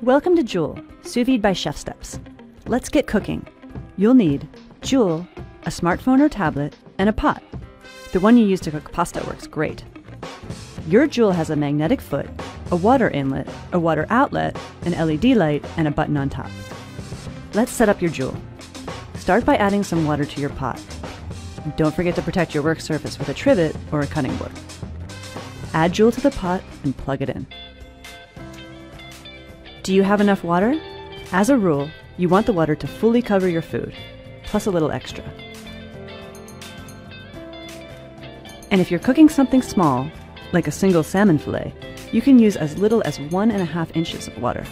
Welcome to Joule, Sous Vide by Chef Steps. Let's get cooking. You'll need Joule, a smartphone or tablet, and a pot. The one you use to cook pasta works great. Your Joule has a magnetic foot, a water inlet, a water outlet, an LED light, and a button on top. Let's set up your Joule. Start by adding some water to your pot. Don't forget to protect your work surface with a trivet or a cutting board. Add Joule to the pot and plug it in. Do you have enough water? As a rule, you want the water to fully cover your food, plus a little extra. And if you're cooking something small, like a single salmon fillet, you can use as little as 1.5 inches of water.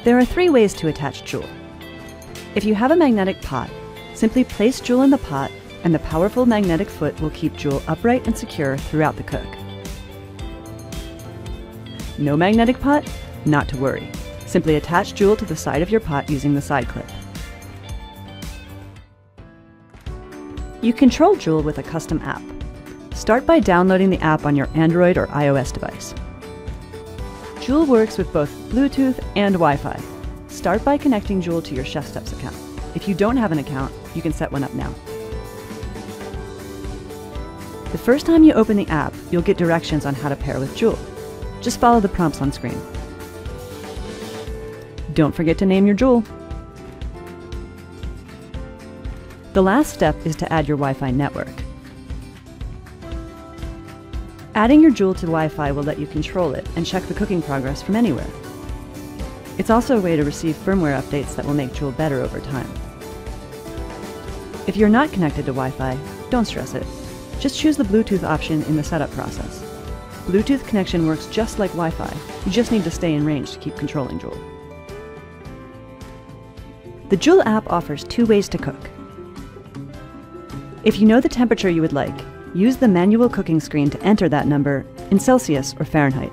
There are 3 ways to attach Joule. If you have a magnetic pot, simply place Joule in the pot and the powerful magnetic foot will keep Joule upright and secure throughout the cook. No magnetic pot? Not to worry. Simply attach Joule to the side of your pot using the side clip. You control Joule with a custom app. Start by downloading the app on your Android or iOS device. Joule works with both Bluetooth and Wi-Fi. Start by connecting Joule to your Chef Steps account. If you don't have an account, you can set one up now. The first time you open the app, you'll get directions on how to pair with Joule. Just follow the prompts on screen. Don't forget to name your Joule. The last step is to add your Wi-Fi network. Adding your Joule to Wi-Fi will let you control it and check the cooking progress from anywhere. It's also a way to receive firmware updates that will make Joule better over time. If you're not connected to Wi-Fi, don't stress it. Just choose the Bluetooth option in the setup process. Bluetooth connection works just like Wi-Fi. You just need to stay in range to keep controlling Joule. The Joule app offers 2 ways to cook. If you know the temperature you would like, use the manual cooking screen to enter that number in Celsius or Fahrenheit.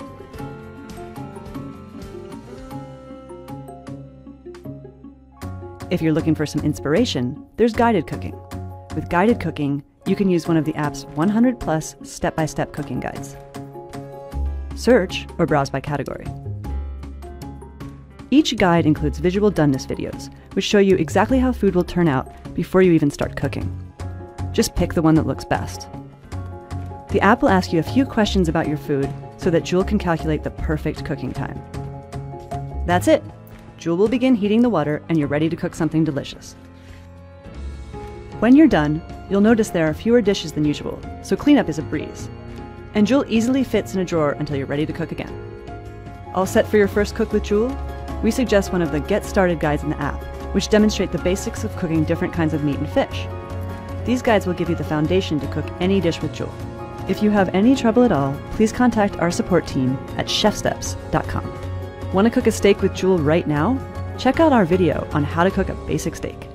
If you're looking for some inspiration, there's guided cooking. With guided cooking, you can use one of the app's 100+ step-by-step cooking guides. Search or browse by category. Each guide includes visual doneness videos, which show you exactly how food will turn out before you even start cooking. Just pick the one that looks best. The app will ask you a few questions about your food so that Joule can calculate the perfect cooking time. That's it! Joule will begin heating the water and you're ready to cook something delicious. When you're done, you'll notice there are fewer dishes than usual, so cleanup is a breeze. And Joule easily fits in a drawer until you're ready to cook again. All set for your first cook with Joule? We suggest one of the Get Started guides in the app, which demonstrate the basics of cooking different kinds of meat and fish. These guides will give you the foundation to cook any dish with Joule. If you have any trouble at all, please contact our support team at chefsteps.com. Want to cook a steak with Joule right now? Check out our video on how to cook a basic steak.